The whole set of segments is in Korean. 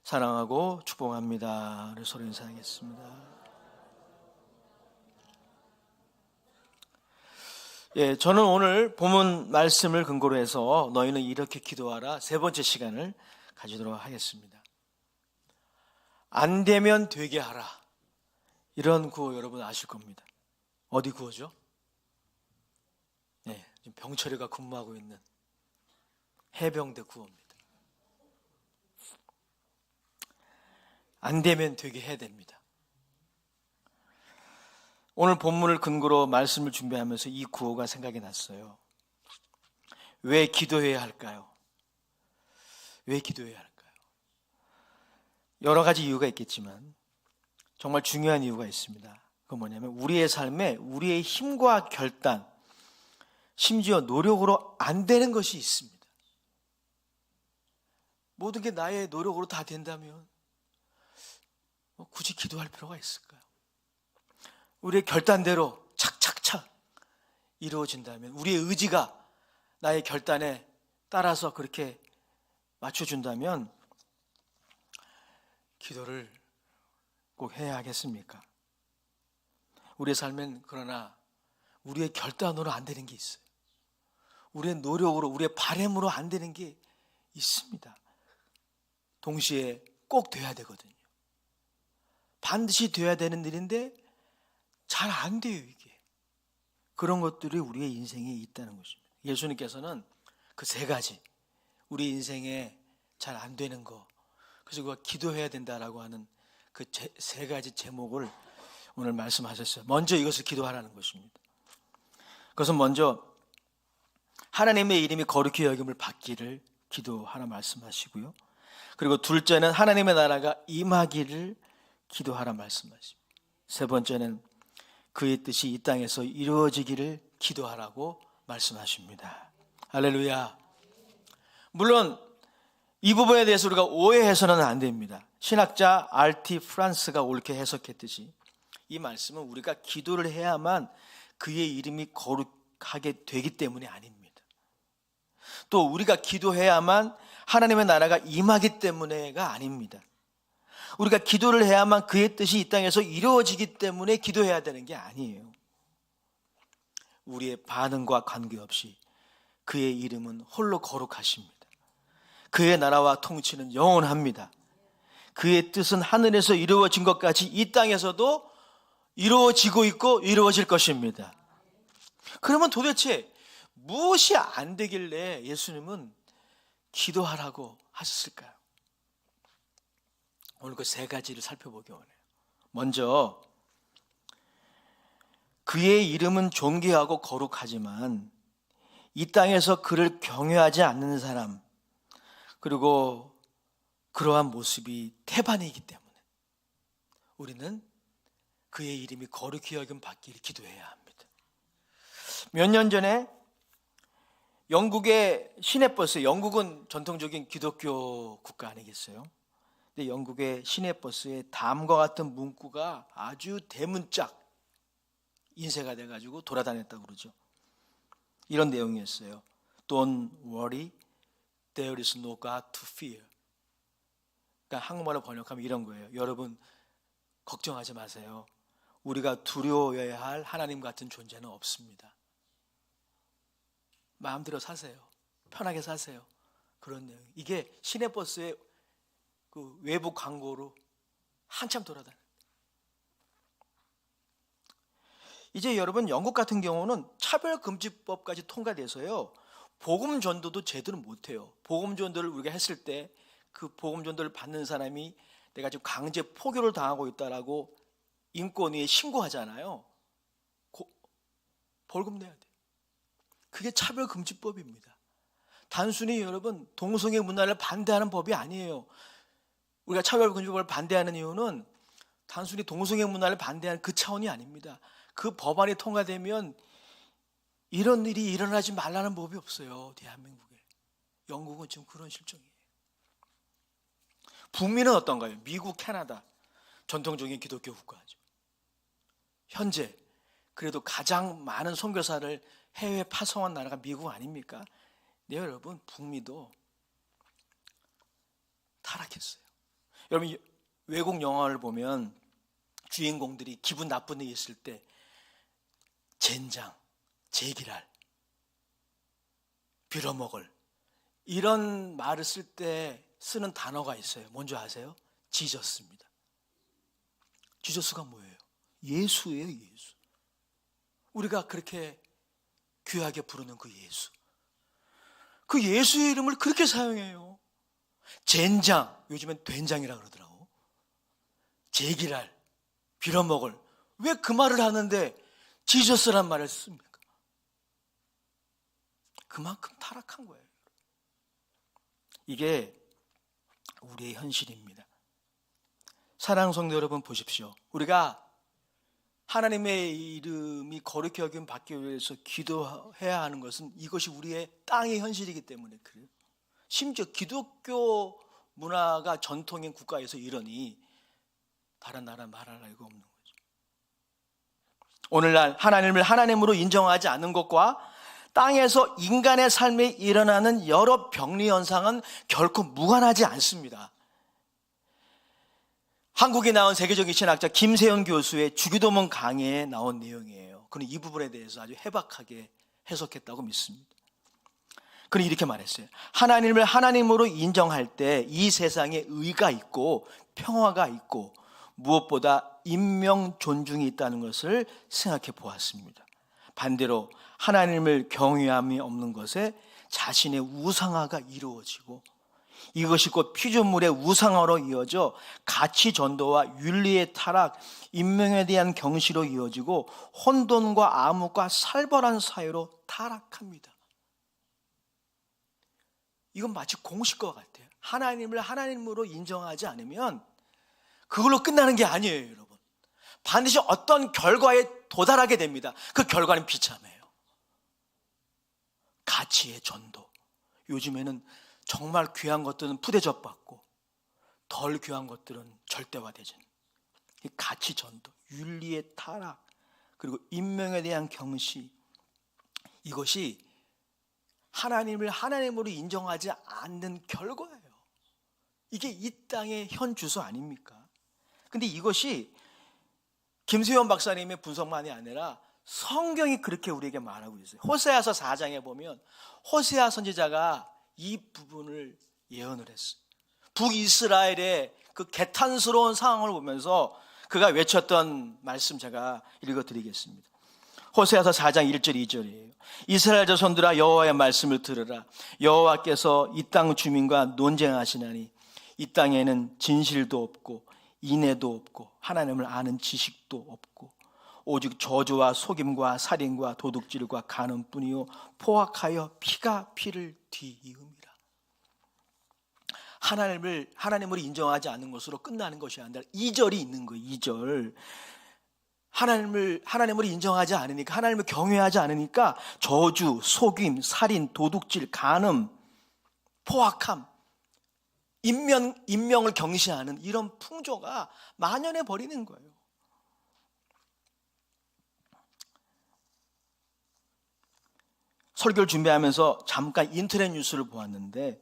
사랑하고 축복합니다. 우리 서로 인사하겠습니다. 저는 오늘 본문 말씀을 근거로 해서 너희는 이렇게 기도하라 세 번째 시간을 가지도록 하겠습니다. 안 되면 되게 하라. 이런 구호 여러분 아실 겁니다. 어디 구호죠? 지금 병철이가 근무하고 있는 해병대 구호입니다. 안 되면 되게 해야 됩니다. 오늘 본문을 근거로 말씀을 준비하면서 이 구호가 생각이 났어요. 왜 기도해야 할까요? 왜 기도해야 할까요? 여러 가지 이유가 있겠지만 정말 중요한 이유가 있습니다. 그건 뭐냐면 우리의 삶에 우리의 힘과 결단, 심지어 노력으로 안 되는 것이 있습니다. 모든 게 나의 노력으로 다 된다면 굳이 기도할 필요가 있을까요? 우리의 결단대로 착착착 이루어진다면, 우리의 의지가 나의 결단에 따라서 그렇게 맞춰준다면 기도를 꼭 해야 하겠습니까? 우리의 삶엔 그러나 우리의 결단으로 안 되는 게 있어요. 우리의 노력으로, 우리의 바램으로 안 되는 게 있습니다. 동시에 꼭 돼야 되거든요. 반드시 돼야 되는 일인데 잘 안 돼요, 이게. 그런 것들이 우리의 인생에 있다는 것입니다. 예수님께서는 그 세 가지, 우리 인생에 잘 안 되는 거, 그래서 그거 기도해야 된다라고 하는 그 세 가지 제목을 오늘 말씀하셨어요. 먼저 이것을 기도하라는 것입니다. 그것은 먼저 하나님의 이름이 거룩히 여김을 받기를 기도하라 말씀하시고요. 그리고 둘째는 하나님의 나라가 임하기를 기도하라 말씀하십니다. 세 번째는 그의 뜻이 이 땅에서 이루어지기를 기도하라고 말씀하십니다. 할렐루야. 물론 이 부분에 대해서 우리가 오해해서는 안 됩니다. 신학자 R.T. 프란스가 옳게 해석했듯이 이 말씀은 우리가 기도를 해야만 그의 이름이 거룩하게 되기 때문이 아닙니다. 또 우리가 기도해야만 하나님의 나라가 임하기 때문에가 아닙니다. 우리가 기도를 해야만 그의 뜻이 이 땅에서 이루어지기 때문에 기도해야 되는 게 아니에요. 우리의 반응과 관계없이 그의 이름은 홀로 거룩하십니다. 그의 나라와 통치는 영원합니다. 그의 뜻은 하늘에서 이루어진 것까지 이 땅에서도 이루어지고 있고 이루어질 것입니다. 그러면 도대체 무엇이 안 되길래 예수님은 기도하라고 하셨을까요? 오늘 그 세 가지를 살펴보기 원해요. 먼저 그의 이름은 존귀하고 거룩하지만 이 땅에서 그를 경외하지 않는 사람, 그리고 그러한 모습이 태반이기 때문에 우리는 그의 이름이 거룩히 여김 받기를 기도해야 합니다. 몇 년 전에 영국의 시내버스, 영국은 전통적인 기독교 국가 아니겠어요? 근데 영국의 시내버스에 다음과 같은 문구가 아주 대문짝 인쇄가 돼가지고 돌아다녔다고 그러죠. 이런 내용이었어요. Don't worry, there is no God to fear. 그러니까 한국말로 번역하면 이런 거예요. 여러분 걱정하지 마세요. 우리가 두려워해야 할 하나님 같은 존재는 없습니다. 마음대로 사세요. 편하게 사세요. 그런 내용. 이게 시내버스의 그 외부 광고로 한참 돌아다녀요. 이제 여러분 영국 같은 경우는 차별금지법까지 통과돼서요, 복음 전도도 제대로 못해요. 복음 전도를 우리가 했을 때 그 복음 전도를 받는 사람이 내가 지금 강제 포교를 당하고 있다라고 인권위에 신고하잖아요. 벌금 내야 돼요. 그게 차별금지법입니다. 단순히 여러분 동성애 문화를 반대하는 법이 아니에요. 우리가 차별금지법을 반대하는 이유는 단순히 동성애 문화를 반대하는 그 차원이 아닙니다. 그 법안이 통과되면 이런 일이 일어나지 말라는 법이 없어요, 대한민국에. 영국은 지금 그런 실정이에요. 북미는 어떤가요? 미국, 캐나다 전통적인 기독교 국가죠. 현재 그래도 가장 많은 선교사를 해외 파송한 나라가 미국 아닙니까? 네, 여러분 북미도 다 타락했어요. 여러분, 외국 영화를 보면 주인공들이 기분 나쁜 일이 있을 때 젠장, 제기랄, 빌어먹을 이런 말을 쓸 때 쓰는 단어가 있어요. 뭔지 아세요? 지저스입니다. 지저스가 뭐예요? 예수예요, 예수. 우리가 그렇게 귀하게 부르는 그 예수. 그 예수의 이름을 그렇게 사용해요. 젠장, 요즘엔 된장이라 그러더라고. 제기랄, 빌어먹을. 왜 그 말을 하는데 지저스란 말을 씁니까? 그만큼 타락한 거예요. 이게 우리의 현실입니다. 사랑하는 성도 여러분, 보십시오. 우리가 하나님의 이름이 거룩히 여김 받기 위해서 기도해야 하는 것은 이것이 우리의 땅의 현실이기 때문에 그래요. 심지어 기독교 문화가 전통인 국가에서 이러니 다른 나라 말할 나위가 없는 거죠. 오늘날 하나님을 하나님으로 인정하지 않는 것과 땅에서 인간의 삶에 일어나는 여러 병리 현상은 결코 무관하지 않습니다. 한국에 나온 세계적인 신학자 김세현 교수의 주기도문 강해에 나온 내용이에요. 그는 이 부분에 대해서 아주 해박하게 해석했다고 믿습니다. 그는 이렇게 말했어요. 하나님을 하나님으로 인정할 때 이 세상에 의가 있고 평화가 있고 무엇보다 인명 존중이 있다는 것을 생각해 보았습니다. 반대로 하나님을 경외함이 없는 것에 자신의 우상화가 이루어지고 이것이 곧 피조물의 우상화로 이어져 가치 전도와 윤리의 타락, 인명에 대한 경시로 이어지고 혼돈과 암흑과 살벌한 사회로 타락합니다. 이건 마치 공식과 같아요. 하나님을 하나님으로 인정하지 않으면 그걸로 끝나는 게 아니에요, 여러분. 반드시 어떤 결과에 도달하게 됩니다. 그 결과는 비참해요. 가치의 전도. 요즘에는 정말 귀한 것들은 푸대접받고 덜 귀한 것들은 절대화되죠. 이 가치 전도, 윤리의 타락, 그리고 인명에 대한 경시, 이것이 하나님을 하나님으로 인정하지 않는 결과예요. 이게 이 땅의 현 주소 아닙니까? 근데 이것이 김세현 박사님의 분석만이 아니라 성경이 그렇게 우리에게 말하고 있어요. 호세아서 4장에 보면 호세아 선지자가 이 부분을 예언을 했어요. 북이스라엘의 그 개탄스러운 상황을 보면서 그가 외쳤던 말씀 제가 읽어드리겠습니다. 호세아서 4장 1절 2절이에요. 이스라엘 자손들아 여호와의 말씀을 들으라. 여호와께서 이 땅 주민과 논쟁하시나니 이 땅에는 진실도 없고 인애도 없고 하나님을 아는 지식도 없고 오직 저주와 속임과 살인과 도둑질과 간음뿐이요 포악하여 피가 피를 뒤이음이라. 하나님을 인정하지 않는 것으로 끝나는 것이 아니라 2절이 있는 거예요. 2절. 하나님을 인정하지 않으니까, 하나님을 경외하지 않으니까 저주, 속임, 살인, 도둑질, 간음, 포악함, 인명을 경시하는 이런 풍조가 만연해 버리는 거예요. 설교를 준비하면서 잠깐 인터넷 뉴스를 보았는데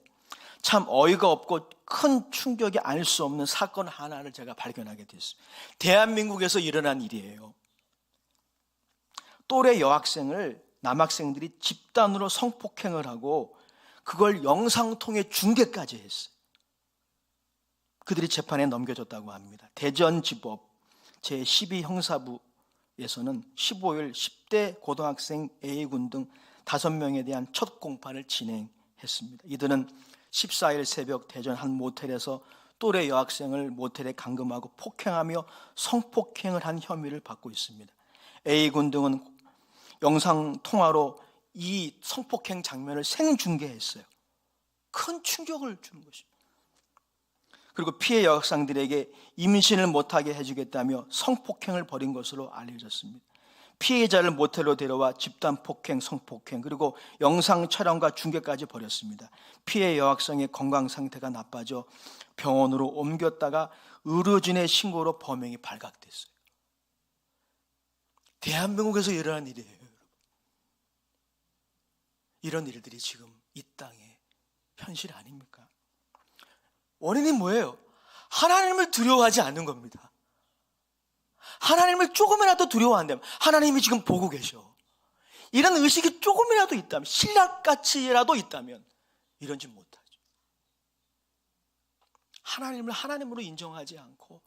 참 어이가 없고 큰 충격이 아닐 수 없는 사건 하나를 제가 발견하게 됐어요. 대한민국에서 일어난 일이에요. 또래 여학생을 남학생들이 집단으로 성폭행을 하고 그걸 영상통해 중계까지 했어요. 그들이 재판에 넘겨졌다고 합니다. 대전지법 제12형사부에서는 15일 10대 고등학생 A군 등 5명에 대한 첫 공판을 진행했습니다. 이들은 14일 새벽 대전 한 모텔에서 또래 여학생을 모텔에 감금하고 폭행하며 성폭행을 한 혐의를 받고 있습니다. A군 등은 영상통화로 이 성폭행 장면을 생중계했어요. 큰 충격을 주는 것입니다. 그리고 피해 여학생들에게 임신을 못하게 해주겠다며 성폭행을 벌인 것으로 알려졌습니다. 피해자를 모텔로 데려와 집단폭행, 성폭행, 그리고 영상 촬영과 중계까지 벌였습니다. 피해 여학생의 건강 상태가 나빠져 병원으로 옮겼다가 의료진의 신고로 범행이 발각됐어요. 대한민국에서 일어난 일이에요, 여러분. 이런 일들이 지금 이 땅의 현실 아닙니까? 원인이 뭐예요? 하나님을 두려워하지 않는 겁니다. 하나님을 조금이라도 두려워한다면, 하나님이 지금 보고 계셔, 이런 의식이 조금이라도 있다면, 신랑같이라도 있다면 이런지 못하죠. 하나님을 하나님으로 인정하지 않고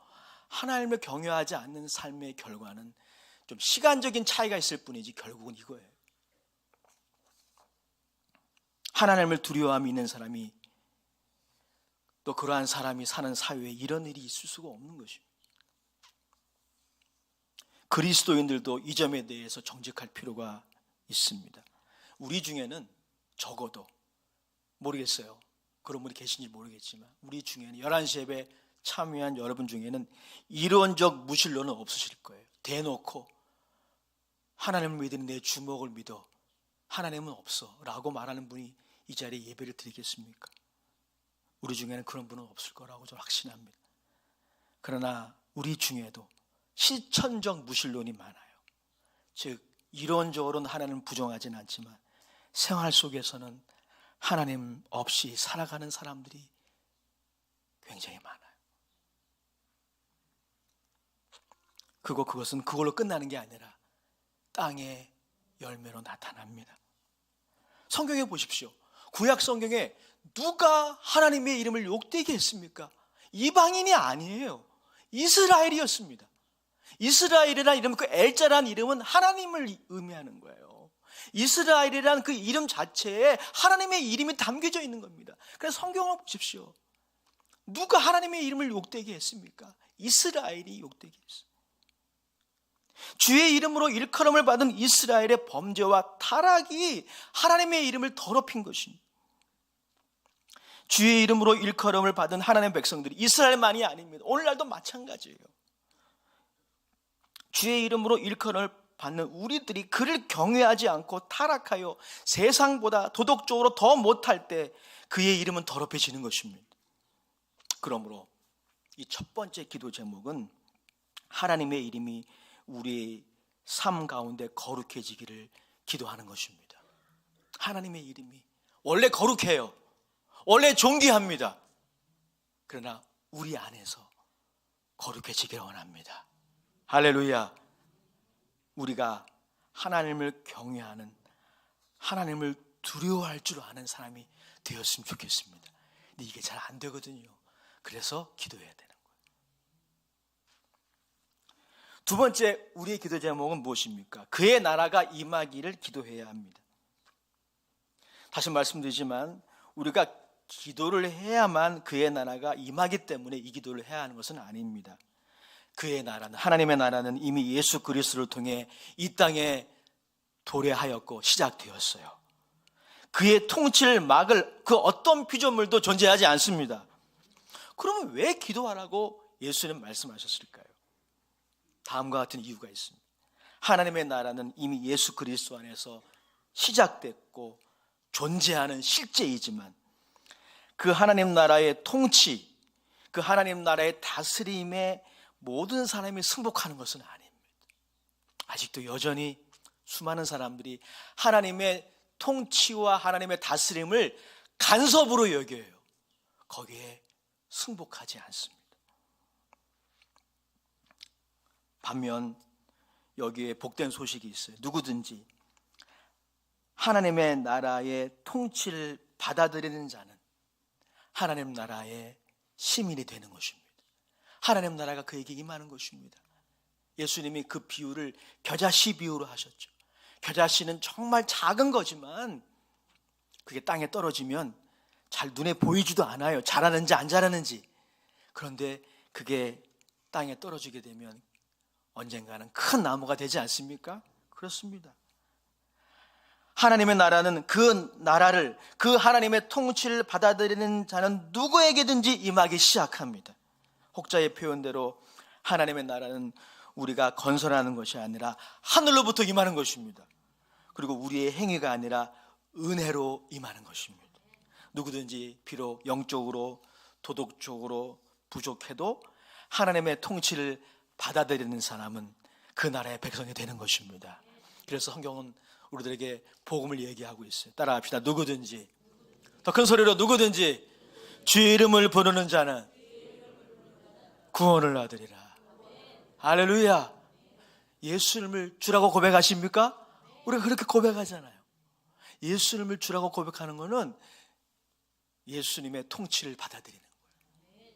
하나님을 경외하지 않는 삶의 결과는 좀 시간적인 차이가 있을 뿐이지 결국은 이거예요. 하나님을 두려워함이 있는 사람이, 또 그러한 사람이 사는 사회에 이런 일이 있을 수가 없는 것입니다. 그리스도인들도 이 점에 대해서 정직할 필요가 있습니다. 우리 중에는 적어도, 모르겠어요, 그런 분이 계신지 모르겠지만, 우리 중에는 11시 예배 참여한 여러분 중에는 이론적 무신론은 없으실 거예요. 대놓고 하나님을 믿으니 내 주먹을 믿어, 하나님은 없어 라고 말하는 분이 이 자리에 예배를 드리겠습니까? 우리 중에는 그런 분은 없을 거라고 저는 확신합니다. 그러나 우리 중에도 실천적 무신론이 많아요. 즉 이론적으로는 하나님을 부정하지는 않지만 생활 속에서는 하나님 없이 살아가는 사람들이 굉장히 많아요. 그것은 그걸로 끝나는 게 아니라 땅의 열매로 나타납니다. 성경에 보십시오. 구약 성경에 누가 하나님의 이름을 욕되게 했습니까? 이방인이 아니에요. 이스라엘이었습니다. 이스라엘이라는 이름, 그 엘자라는 이름은 하나님을 의미하는 거예요. 이스라엘이라는 그 이름 자체에 하나님의 이름이 담겨져 있는 겁니다. 그래서 성경을 보십시오. 누가 하나님의 이름을 욕되게 했습니까? 이스라엘이 욕되게 했어요. 주의 이름으로 일컬음을 받은 이스라엘의 범죄와 타락이 하나님의 이름을 더럽힌 것입니다. 주의 이름으로 일컬음을 받은 하나님의 백성들이 이스라엘만이 아닙니다. 오늘날도 마찬가지예요. 주의 이름으로 일컬음을 받는 우리들이 그를 경외하지 않고 타락하여 세상보다 도덕적으로 더 못할 때 그의 이름은 더럽혀지는 것입니다. 그러므로 이 첫 번째 기도 제목은 하나님의 이름이 우리의 삶 가운데 거룩해지기를 기도하는 것입니다. 하나님의 이름이 원래 거룩해요. 원래 존귀합니다. 그러나 우리 안에서 거룩해지기를 원합니다. 할렐루야. 우리가 하나님을 경외하는, 하나님을 두려워할 줄 아는 사람이 되었으면 좋겠습니다. 근데 이게 잘 안 되거든요. 그래서 기도해야 되는 거예요. 두 번째 우리의 기도 제목은 무엇입니까? 그의 나라가 임하기를 기도해야 합니다. 다시 말씀드리지만 우리가 기도를 해야만 그의 나라가 임하기 때문에 이 기도를 해야 하는 것은 아닙니다. 그의 나라는, 하나님의 나라는 이미 예수 그리스도를 통해 이 땅에 도래하였고 시작되었어요. 그의 통치를 막을 그 어떤 피조물도 존재하지 않습니다. 그러면 왜 기도하라고 예수님 말씀하셨을까요? 다음과 같은 이유가 있습니다. 하나님의 나라는 이미 예수 그리스도 안에서 시작됐고 존재하는 실제이지만 그 하나님 나라의 통치, 그 하나님 나라의 다스림에 모든 사람이 승복하는 것은 아닙니다. 아직도 여전히 수많은 사람들이 하나님의 통치와 하나님의 다스림을 간섭으로 여겨요. 거기에 승복하지 않습니다. 반면 여기에 복된 소식이 있어요. 누구든지 하나님의 나라의 통치를 받아들이는 자는 하나님 나라의 시민이 되는 것입니다. 하나님 나라가 그에게 임하는 것입니다. 예수님이 그 비유를 겨자씨 비유로 하셨죠. 겨자씨는 정말 작은 거지만 그게 땅에 떨어지면 잘 눈에 보이지도 않아요. 자라는지 안 자라는지. 그런데 그게 땅에 떨어지게 되면 언젠가는 큰 나무가 되지 않습니까? 그렇습니다. 하나님의 나라는 그 나라를, 그 하나님의 통치를 받아들이는 자는 누구에게든지 임하기 시작합니다. 혹자의 표현대로 하나님의 나라는 우리가 건설하는 것이 아니라 하늘로부터 임하는 것입니다. 그리고 우리의 행위가 아니라 은혜로 임하는 것입니다. 누구든지 비록 영적으로 도덕적으로 부족해도 하나님의 통치를 받아들이는 사람은 그 나라의 백성이 되는 것입니다. 그래서 성경은 우리들에게 복음을 얘기하고 있어요. 따라합시다. 누구든지, 더 큰 소리로 누구든지 주의 이름을 부르는 자는 구원을 얻으리라. 할렐루야. 예수님을 주라고 고백하십니까? 우리가 그렇게 고백하잖아요. 예수님을 주라고 고백하는 것은 예수님의 통치를 받아들이는 거예요.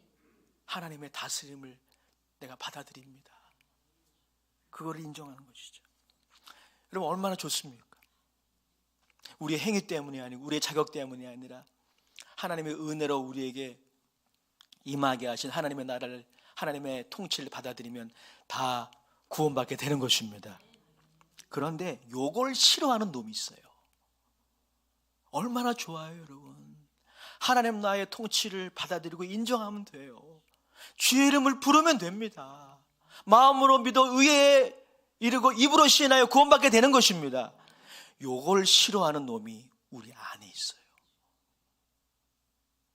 하나님의 다스림을 내가 받아들입니다. 그걸 인정하는 것이죠. 여러분, 얼마나 좋습니까? 우리의 행위 때문이 아니고 우리의 자격 때문이 아니라 하나님의 은혜로 우리에게 임하게 하신 하나님의 나라를, 하나님의 통치를 받아들이면 다 구원받게 되는 것입니다. 그런데 요걸 싫어하는 놈이 있어요. 얼마나 좋아요, 여러분. 하나님 나의 통치를 받아들이고 인정하면 돼요. 주의 이름을 부르면 됩니다. 마음으로 믿어 의에 이르고 입으로 시인하여 구원받게 되는 것입니다. 요걸 싫어하는 놈이 우리 안에 있어요.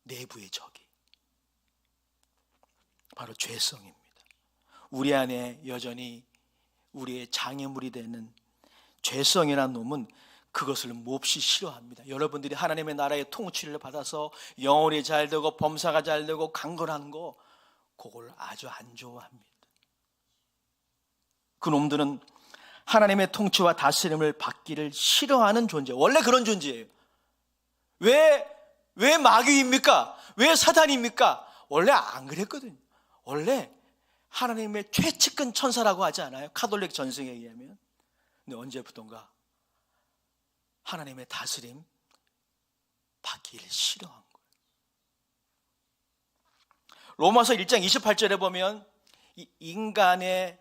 내부의 적이 바로 죄성입니다. 우리 안에 여전히 우리의 장애물이 되는 죄성이라는 놈은 그것을 몹시 싫어합니다. 여러분들이 하나님의 나라의 통치를 받아서 영혼이 잘 되고 범사가 잘 되고 강건한 거, 그걸 아주 안 좋아합니다. 그 놈들은 하나님의 통치와 다스림을 받기를 싫어하는 존재, 원래 그런 존재예요. 왜 마귀입니까? 왜 사단입니까? 원래 안 그랬거든요. 원래 하나님의 최측근 천사라고 하지 않아요? 카톨릭 전승에 의하면. 근데 언제부턴가 하나님의 다스림 받기를 싫어한 거예요. 로마서 1장 28절에 보면 이 인간의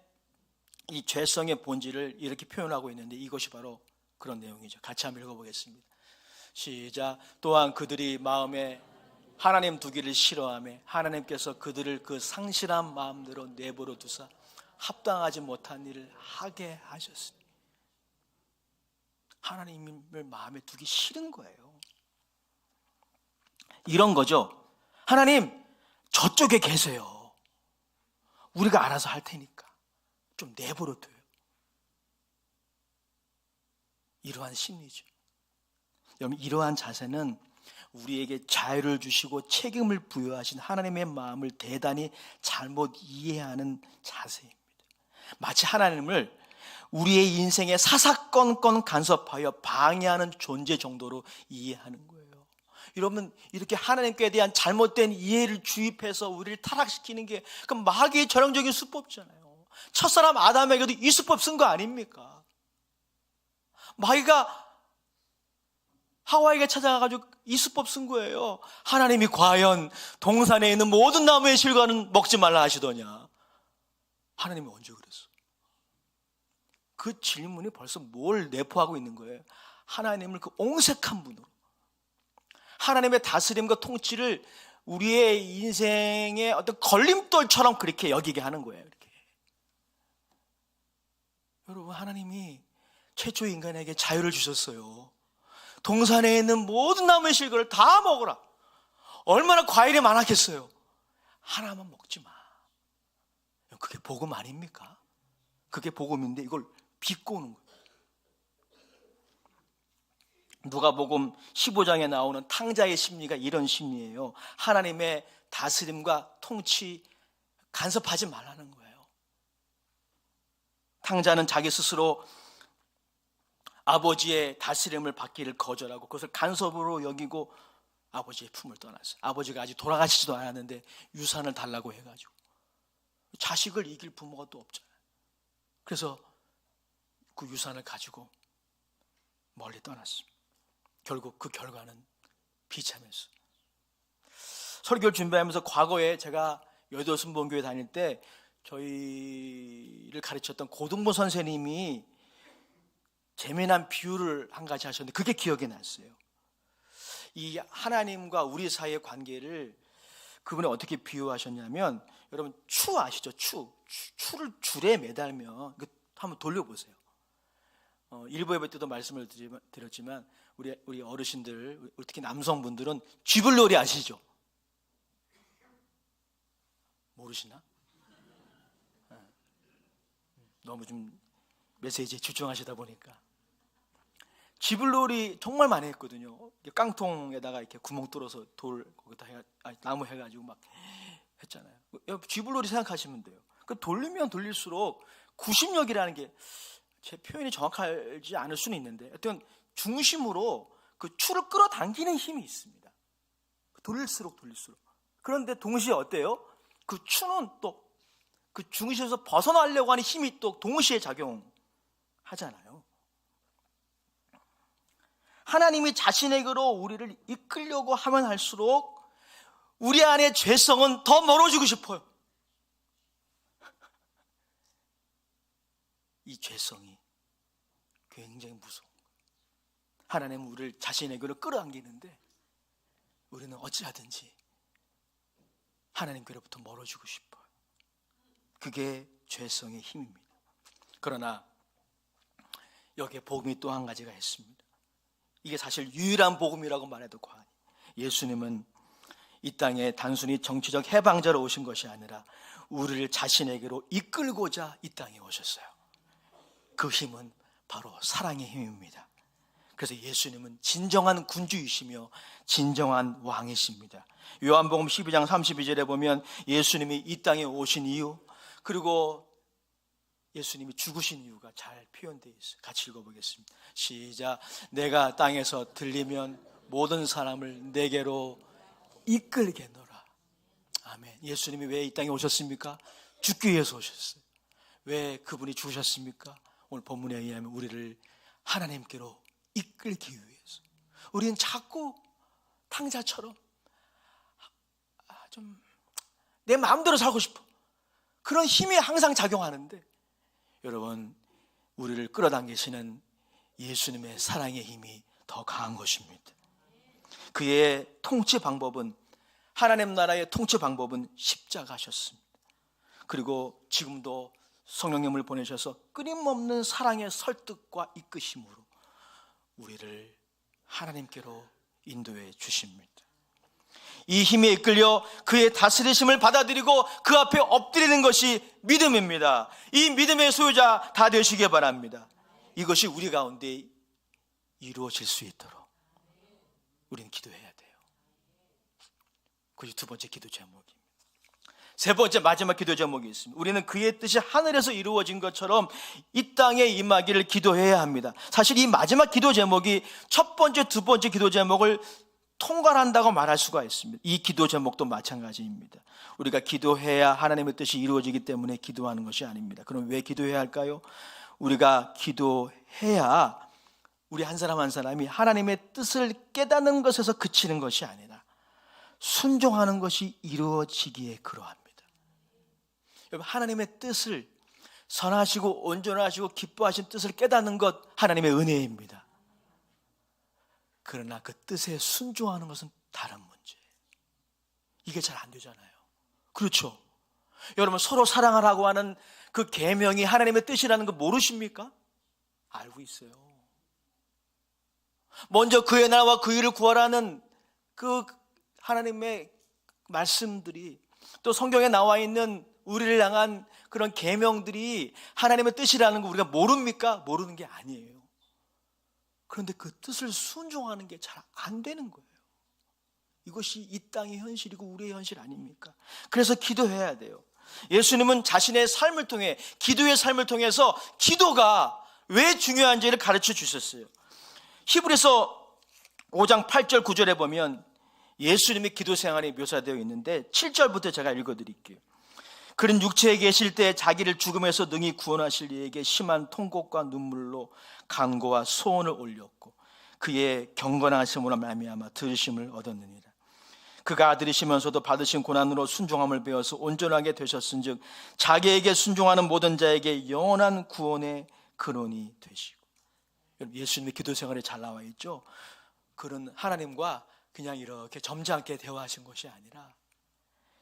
이 죄성의 본질을 이렇게 표현하고 있는데 이것이 바로 그런 내용이죠. 같이 한번 읽어보겠습니다. 시작. 또한 그들이 마음에 하나님 두기를 싫어하며 하나님께서 그들을 그 상실한 마음대로 내버려 두사 합당하지 못한 일을 하게 하셨으니, 하나님을 마음에 두기 싫은 거예요. 이런 거죠. 하나님 저쪽에 계세요. 우리가 알아서 할 테니까 좀 내버려 둬요. 이러한 심리죠. 여러분, 이러한 자세는 우리에게 자유를 주시고 책임을 부여하신 하나님의 마음을 대단히 잘못 이해하는 자세입니다. 마치 하나님을 우리의 인생에 사사건건 간섭하여 방해하는 존재 정도로 이해하는 거예요. 여러분, 이렇게 하나님께 대한 잘못된 이해를 주입해서 우리를 타락시키는 게 그 마귀의 전형적인 수법이잖아요. 첫사람 아담에게도 이 수법 쓴 거 아닙니까? 마귀가 하와에게 찾아가가지고 이 수법 쓴 거예요. 하나님이 과연 동산에 있는 모든 나무의 실과는 먹지 말라 하시더냐? 하나님이 언제 그랬어? 그 질문이 벌써 뭘 내포하고 있는 거예요? 하나님을 그 옹색한 분으로, 하나님의 다스림과 통치를 우리의 인생의 어떤 걸림돌처럼 그렇게 여기게 하는 거예요. 이렇게. 여러분, 하나님이 최초 인간에게 자유를 주셨어요. 동산에 있는 모든 나무의 실과를 다 먹어라. 얼마나 과일이 많았겠어요. 하나만 먹지 마. 그게 복음 아닙니까? 그게 복음인데 이걸 비꼬는 거예요. 누가복음 15장에 나오는 탕자의 심리가 이런 심리예요. 하나님의 다스림과 통치 간섭하지 말라는 거예요. 탕자는 자기 스스로 아버지의 다스림을 받기를 거절하고 그것을 간섭으로 여기고 아버지의 품을 떠났어요. 아버지가 아직 돌아가시지도 않았는데 유산을 달라고 해가지고. 자식을 이길 부모가 또 없잖아요. 그래서 그 유산을 가지고 멀리 떠났습니다. 결국 그 결과는 비참했어요. 설교를 준비하면서 과거에 제가 여의도 순복음교회 다닐 때 저희를 가르쳤던 고등부 선생님이 재미난 비유를 한 가지 하셨는데 그게 기억이 났어요. 이 하나님과 우리 사이의 관계를 그분이 어떻게 비유하셨냐면, 여러분 추 아시죠? 추를 줄에 매달면 한번 돌려보세요. 일부 예배 때도 말씀을 드렸지만 우리 어르신들, 특히 남성분들은 쥐불놀이 아시죠? 모르시나? 너무 좀 메시지에 집중하시다 보니까. 지불놀이 정말 많이 했거든요. 깡통에다가 이렇게 구멍 뚫어서 돌 거기다 나무 해가지고 막 했잖아요. 지불놀이 생각하시면 돼요. 그 돌리면 돌릴수록 구심력이라는 게, 제 표현이 정확하지 않을 수는 있는데, 하여튼 중심으로 그 추를 끌어당기는 힘이 있습니다. 돌릴수록. 그런데 동시에 어때요? 그 추는 또 그 중심에서 벗어나려고 하는 힘이 또 동시에 작용하잖아요. 하나님이 자신에게로 우리를 이끌려고 하면 할수록 우리 안의 죄성은 더 멀어지고 싶어요. 이 죄성이 굉장히 무서운 거예요. 하나님은 우리를 자신에게로 끌어당기는데 우리는 어찌하든지 하나님께로부터 멀어지고 싶어요. 그게 죄성의 힘입니다. 그러나 여기에 복음이 또 한 가지가 있습니다. 이게 사실 유일한 복음이라고 말해도 과언이. 예수님은 이 땅에 단순히 정치적 해방자로 오신 것이 아니라 우리를 자신에게로 이끌고자 이 땅에 오셨어요. 그 힘은 바로 사랑의 힘입니다. 그래서 예수님은 진정한 군주이시며 진정한 왕이십니다. 요한복음 12장 32절에 보면 예수님이 이 땅에 오신 이유, 그리고 예수님이 죽으신 이유가 잘 표현되어 있어요. 같이 읽어보겠습니다. 시작. 내가 땅에서 들리면 모든 사람을 내게로 이끌게노라. 아멘. 예수님이 왜 이 땅에 오셨습니까? 죽기 위해서 오셨어요. 왜 그분이 죽으셨습니까? 오늘 본문에 의하면 우리를 하나님께로 이끌기 위해서. 우리는 자꾸 탕자처럼 좀 내 마음대로 살고 싶어. 그런 힘이 항상 작용하는데, 여러분, 우리를 끌어당기시는 예수님의 사랑의 힘이 더 강한 것입니다. 그의 통치 방법은, 하나님 나라의 통치 방법은 십자가셨습니다. 그리고 지금도 성령님을 보내셔서 끊임없는 사랑의 설득과 이끄심으로 우리를 하나님께로 인도해 주십니다. 이 힘에 이끌려 그의 다스리심을 받아들이고 그 앞에 엎드리는 것이 믿음입니다. 이 믿음의 소유자 다 되시기 바랍니다. 이것이 우리 가운데 이루어질 수 있도록 우리는 기도해야 돼요. 그것이 두 번째 기도 제목입니다. 세 번째 마지막 기도 제목이 있습니다. 우리는 그의 뜻이 하늘에서 이루어진 것처럼 이 땅에 임하기를 기도해야 합니다. 사실 이 마지막 기도 제목이 첫 번째, 두 번째 기도 제목을 통괄한다고 말할 수가 있습니다. 이 기도 제목도 마찬가지입니다. 우리가 기도해야 하나님의 뜻이 이루어지기 때문에 기도하는 것이 아닙니다. 그럼 왜 기도해야 할까요? 우리가 기도해야 우리 한 사람 한 사람이 하나님의 뜻을 깨닫는 것에서 그치는 것이 아니라 순종하는 것이 이루어지기에 그러합니다. 여러분, 하나님의 뜻을, 선하시고 온전하시고 기뻐하신 뜻을 깨닫는 것 하나님의 은혜입니다. 그러나 그 뜻에 순종하는 것은 다른 문제예요. 이게 잘 안 되잖아요. 그렇죠? 여러분, 서로 사랑하라고 하는 그 계명이 하나님의 뜻이라는 거 모르십니까? 알고 있어요. 먼저 그의 나라와 그 일을 구하라는 그 하나님의 말씀들이, 또 성경에 나와 있는 우리를 향한 그런 계명들이 하나님의 뜻이라는 거 우리가 모릅니까? 모르는 게 아니에요. 그런데 그 뜻을 순종하는 게 잘 안 되는 거예요. 이것이 이 땅의 현실이고 우리의 현실 아닙니까? 그래서 기도해야 돼요. 예수님은 자신의 삶을 통해, 기도의 삶을 통해서 기도가 왜 중요한지를 가르쳐 주셨어요. 히브리서 5장 8절 9절에 보면 예수님의 기도 생활이 묘사되어 있는데 7절부터 제가 읽어드릴게요. 그는 육체에 계실 때 자기를 죽음에서 능히 구원하실 이에게 심한 통곡과 눈물로 간구와 소원을 올렸고 그의 경건하심으로 말미암아 들으심을 얻었느니라. 그가 들으시면서도 받으신 고난으로 순종함을 배워서 온전하게 되셨은즉 자기에게 순종하는 모든 자에게 영원한 구원의 근원이 되시고. 예수님의 기도 생활에 잘 나와 있죠. 그런 하나님과 그냥 이렇게 점잖게 대화하신 것이 아니라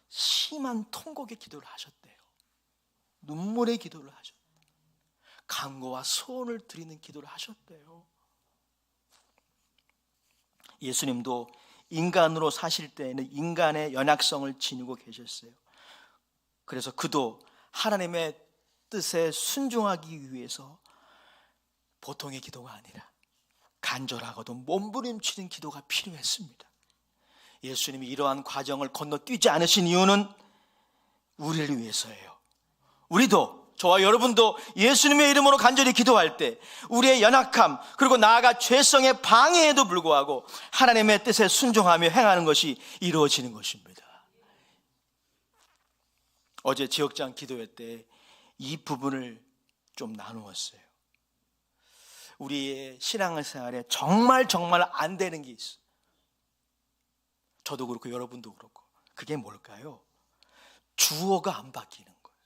심한 통곡의 기도를 하셨대요. 눈물의 기도를 하셨대요. 간구와 소원을 드리는 기도를 하셨대요. 예수님도 인간으로 사실 때에는 인간의 연약성을 지니고 계셨어요. 그래서 그도 하나님의 뜻에 순종하기 위해서 보통의 기도가 아니라 간절하고도 몸부림치는 기도가 필요했습니다. 예수님이 이러한 과정을 건너뛰지 않으신 이유는 우리를 위해서예요. 우리도, 저와 여러분도 예수님의 이름으로 간절히 기도할 때 우리의 연약함, 그리고 나아가 죄성의 방해에도 불구하고 하나님의 뜻에 순종하며 행하는 것이 이루어지는 것입니다. 어제 지역장 기도회 때 이 부분을 좀 나누었어요. 우리의 신앙생활에 정말 안 되는 게 있어요. 저도 그렇고 여러분도 그렇고. 그게 뭘까요? 주어가 안 바뀌는 거예요.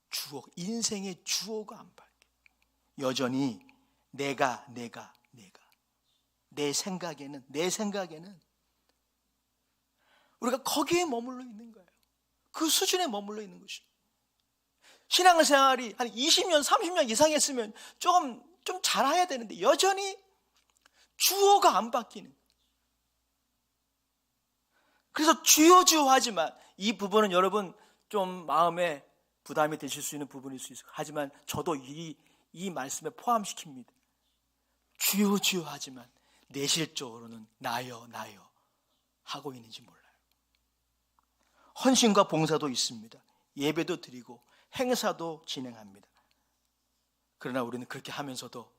주어, 인생의 주어가 안 바뀌어요. 여전히 내가 내 생각에는 우리가 거기에 머물러 있는 거예요. 그 수준에 머물러 있는 것이죠. 신앙생활이 한 20년, 30년 이상 했으면 좀 잘해야 되는데 여전히 주어가 안 바뀌는 거예요. 그래서 주어하지만 이 부분은 여러분 좀 마음에 부담이 되실 수 있는 부분일 수 있어요. 하지만 저도 이 말씀에 포함시킵니다. 주어하지만 내실적으로는 나요 하고 있는지 몰라요. 헌신과 봉사도 있습니다. 예배도 드리고 행사도 진행합니다. 그러나 우리는 그렇게 하면서도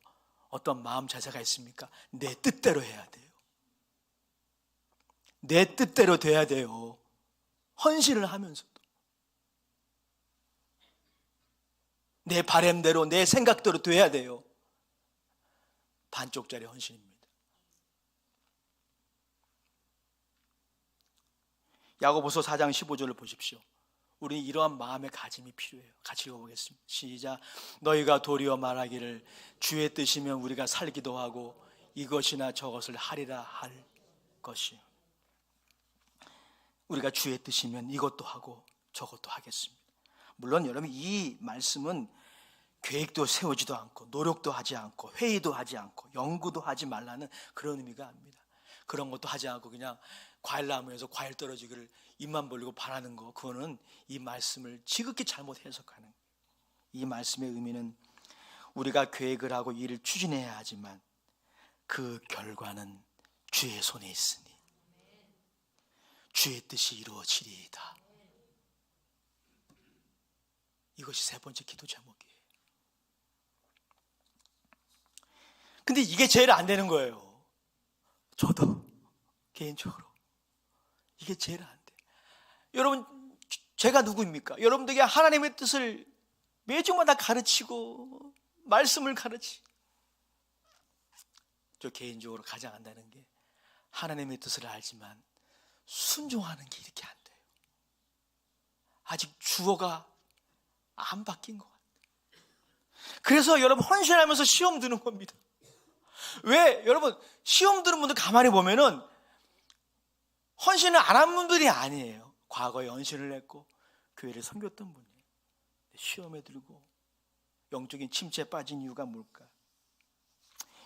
어떤 마음 자세가 있습니까? 내 뜻대로 해야 돼요. 내 뜻대로 돼야 돼요. 헌신을 하면서도 내 바램대로 내 생각대로 돼야 돼요. 반쪽짜리 헌신입니다. 야고보서 4장 15절을 보십시오. 우리는 이러한 마음의 가짐이 필요해요. 같이 읽어보겠습니다. 시작. 너희가 도리어 말하기를 주의 뜻이면 우리가 살기도 하고 이것이나 저것을 하리라 할 것이요. 우리가 주의 뜻이면 이것도 하고 저것도 하겠습니다. 물론 여러분 이 말씀은 계획도 세우지도 않고 노력도 하지 않고 회의도 하지 않고 연구도 하지 말라는 그런 의미가 아닙니다. 그런 것도 하지 않고 그냥 과일 나무에서 과일 떨어지기를 입만 벌리고 바라는 거, 그거는 이 말씀을 지극히 잘못 해석하는 거예요. 이 말씀의 의미는 우리가 계획을 하고 일을 추진해야 하지만 그 결과는 주의 손에 있으니 주의 뜻이 이루어지리이다. 이것이 세 번째 기도 제목이에요. 근데 이게 제일 안 되는 거예요. 저도 개인적으로 이게 제일 안 돼. 여러분, 제가 누구입니까? 여러분들에게 하나님의 뜻을 매주마다 가르치고 말씀을 가르치고, 저 개인적으로 가장 안다는 게 하나님의 뜻을 알지만 순종하는 게 이렇게 안 돼요. 아직 주어가 안 바뀐 것 같아요. 그래서 여러분 헌신하면서 시험 드는 겁니다. 왜? 여러분 시험 드는 분들 가만히 보면은 헌신을 안 한 분들이 아니에요. 과거에 헌신을 했고 교회를 섬겼던 분이에요. 시험에 들고 영적인 침체에 빠진 이유가 뭘까?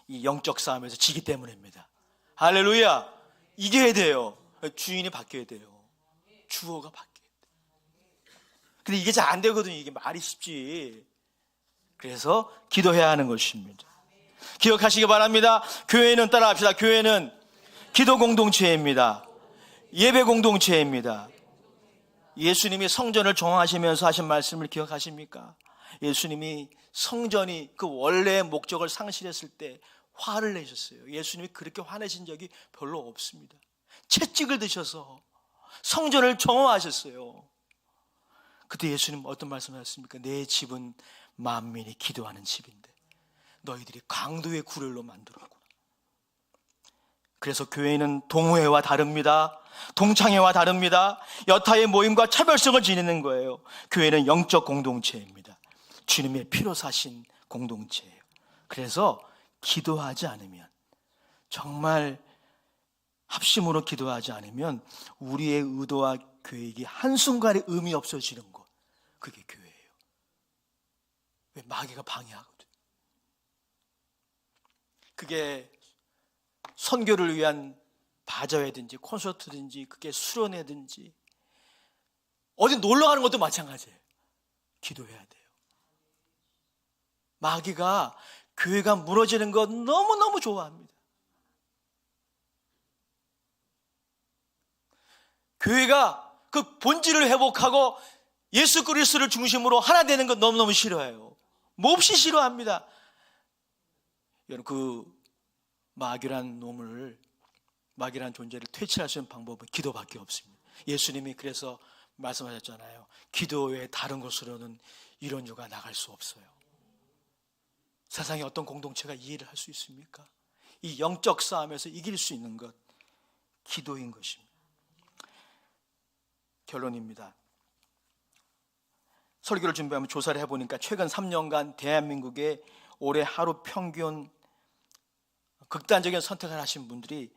이 영적 싸움에서 지기 때문입니다. 할렐루야. 이겨야 돼요. 주인이 바뀌어야 돼요. 주어가 바뀌어야 돼요. 근데 이게 잘 안 되거든요. 이게 말이 쉽지. 그래서 기도해야 하는 것입니다. 기억하시기 바랍니다. 교회는, 따라합시다. 교회는 기도 공동체입니다. 예배 공동체입니다. 예수님이 성전을 정화하시면서 하신 말씀을 기억하십니까? 예수님이 성전이 그 원래의 목적을 상실했을 때 화를 내셨어요. 예수님이 그렇게 화내신 적이 별로 없습니다. 채찍을 드셔서 성전을 정화하셨어요. 그때 예수님 어떤 말씀을 하셨습니까? 내 집은 만민이 기도하는 집인데 너희들이 강도의 구렬로 만들었구나. 그래서 교회는 동호회와 다릅니다. 동창회와 다릅니다. 여타의 모임과 차별성을 지니는 거예요. 교회는 영적 공동체입니다. 주님의 피로 사신 공동체예요. 그래서 기도하지 않으면, 정말 합심으로 기도하지 않으면 우리의 의도와 계획이 한순간에 의미 없어지는 것, 그게 교회예요. 왜? 마귀가 방해하거든. 그게 선교를 위한 바자회든지 콘서트든지, 그게 수련회든지 어디 놀러 가는 것도 마찬가지예요. 기도해야 돼요. 마귀가 교회가 무너지는 것 너무너무 좋아합니다. 교회가 그 본질을 회복하고 예수 그리스도를 중심으로 하나 되는 것 너무너무 싫어해요. 몹시 싫어합니다. 여러분, 그 마귀란 존재를 퇴치할 수 있는 방법은 기도밖에 없습니다. 예수님이 그래서 말씀하셨잖아요. 기도 외에 다른 곳으로는 이런 유가 나갈 수 없어요. 세상에 어떤 공동체가 이해를 할 수 있습니까? 이 영적 싸움에서 이길 수 있는 것, 기도인 것입니다. 결론입니다. 설교를 준비하면 조사를 해보니까 최근 3년간 대한민국의 올해 하루 평균 극단적인 선택을 하신 분들이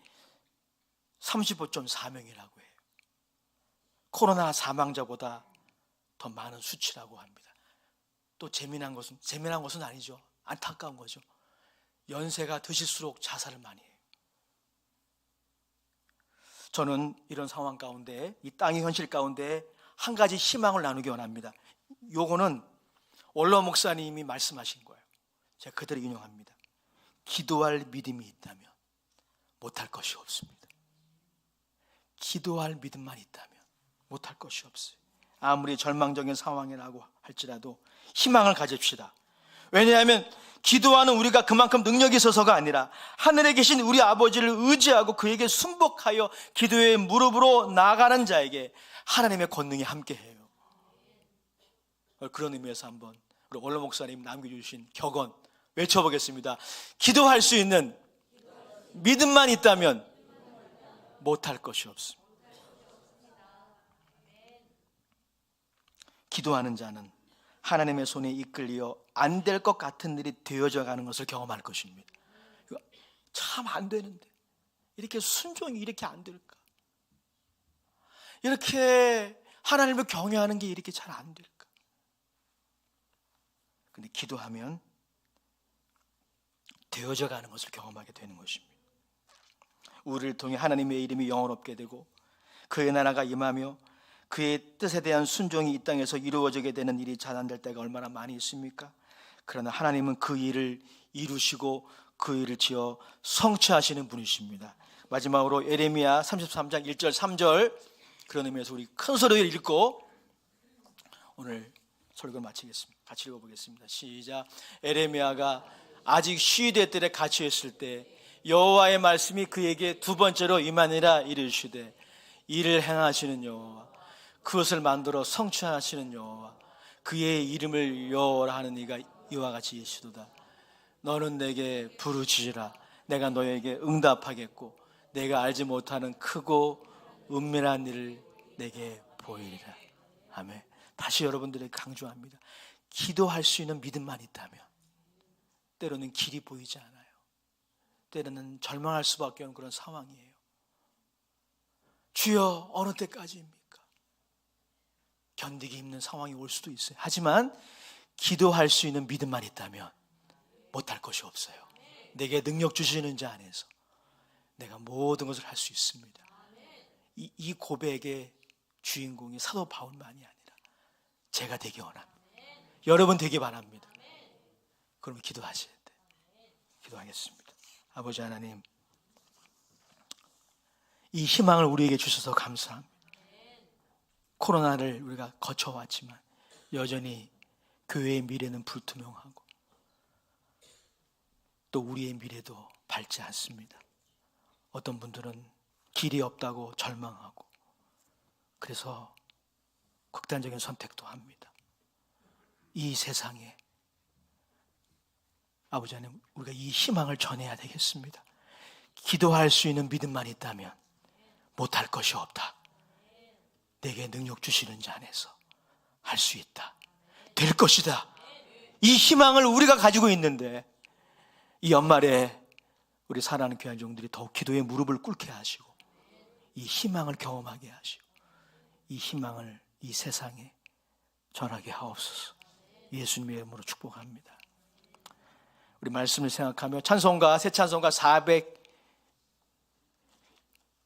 35.4명이라고 해요. 코로나 사망자보다 더 많은 수치라고 합니다. 또 재미난 것은 아니죠. 안타까운 거죠. 연세가 드실수록 자살을 많이 해요. 저는 이런 상황 가운데, 이 땅의 현실 가운데 한 가지 희망을 나누기 원합니다. 요거는 원로 목사님이 말씀하신 거예요. 제가 그대로 인용합니다. 기도할 믿음이 있다면 못할 것이 없습니다. 기도할 믿음만 있다면 못할 것이 없어요. 아무리 절망적인 상황이라고 할지라도 희망을 가집시다. 왜냐하면 기도하는 우리가 그만큼 능력이 있어서가 아니라 하늘에 계신 우리 아버지를 의지하고 그에게 순복하여 기도의 무릎으로 나아가는 자에게 하나님의 권능이 함께해요. 그런 의미에서 한번 우리 원로 목사님 남겨주신 격언 외쳐보겠습니다. 기도할 수 있는 믿음만 있다면 못할 것이 없습니다. 기도하는 자는 하나님의 손에 이끌려 안 될 것 같은 일이 되어져 가는 것을 경험할 것입니다. 참 안 되는데 이렇게 순종이 이렇게 안 될까? 이렇게 하나님을 경외하는 게 이렇게 잘 안 될까? 근데 기도하면 되어져 가는 것을 경험하게 되는 것입니다. 우리를 통해 하나님의 이름이 영원롭게 되고 그의 나라가 임하며 그의 뜻에 대한 순종이 이 땅에서 이루어지게 되는 일이 잘 안 될 때가 얼마나 많이 있습니까? 그러나 하나님은 그 일을 이루시고 그 일을 지어 성취하시는 분이십니다. 마지막으로 예레미야 33장 1절 3절 그런 의미에서 우리 큰 소리를 읽고 오늘 설교를 마치겠습니다. 같이 읽어보겠습니다. 시작. 예레미야가 아직 시위대 뜰에 갇혀 있을 때 여호와의 말씀이 그에게 두 번째로 임하니라 이르시되 이를 행하시는 여호와 그것을 만들어 성취하시는 여호와 그의 이름을 여호와라 하는 이가 이와 같이 이시도다. 너는 내게 부르짖으라. 내가 너에게 응답하겠고 내가 알지 못하는 크고 은밀한 일을 내게 보이리라. 아멘. 다시 여러분들에게 강조합니다. 기도할 수 있는 믿음만 있다면 때로는 길이 보이지 않아요. 때로는 절망할 수밖에 없는 그런 상황이에요. 주여 어느 때까지입니까? 견디기 힘든 상황이 올 수도 있어요. 하지만 기도할 수 있는 믿음만 있다면 못할 것이 없어요. 내게 능력 주시는 자 안에서 내가 모든 것을 할 수 있습니다. 이 고백의 주인공이 사도 바울만이 아니라 제가 되기 원합니다. 여러분 되기 바랍니다. 그럼 기도하셔야 돼요. 기도하겠습니다. 아버지 하나님, 이 희망을 우리에게 주셔서 감사합니다. 코로나를 우리가 거쳐왔지만 여전히 교회의 미래는 불투명하고 또 우리의 미래도 밝지 않습니다. 어떤 분들은 길이 없다고 절망하고 그래서 극단적인 선택도 합니다. 이 세상에 아버지 하나님, 우리가 이 희망을 전해야 되겠습니다. 기도할 수 있는 믿음만 있다면 못할 것이 없다. 내게 능력 주시는 자 안에서 할 수 있다. 될 것이다. 이 희망을 우리가 가지고 있는데 이 연말에 우리 사랑하는 귀한 종들이 더욱 기도에 무릎을 꿇게 하시고 이 희망을 경험하게 하시고 이 희망을 이 세상에 전하게 하옵소서. 예수님의 이름으로 축복합니다. 우리 말씀을 생각하며 찬송가 새 찬송가 400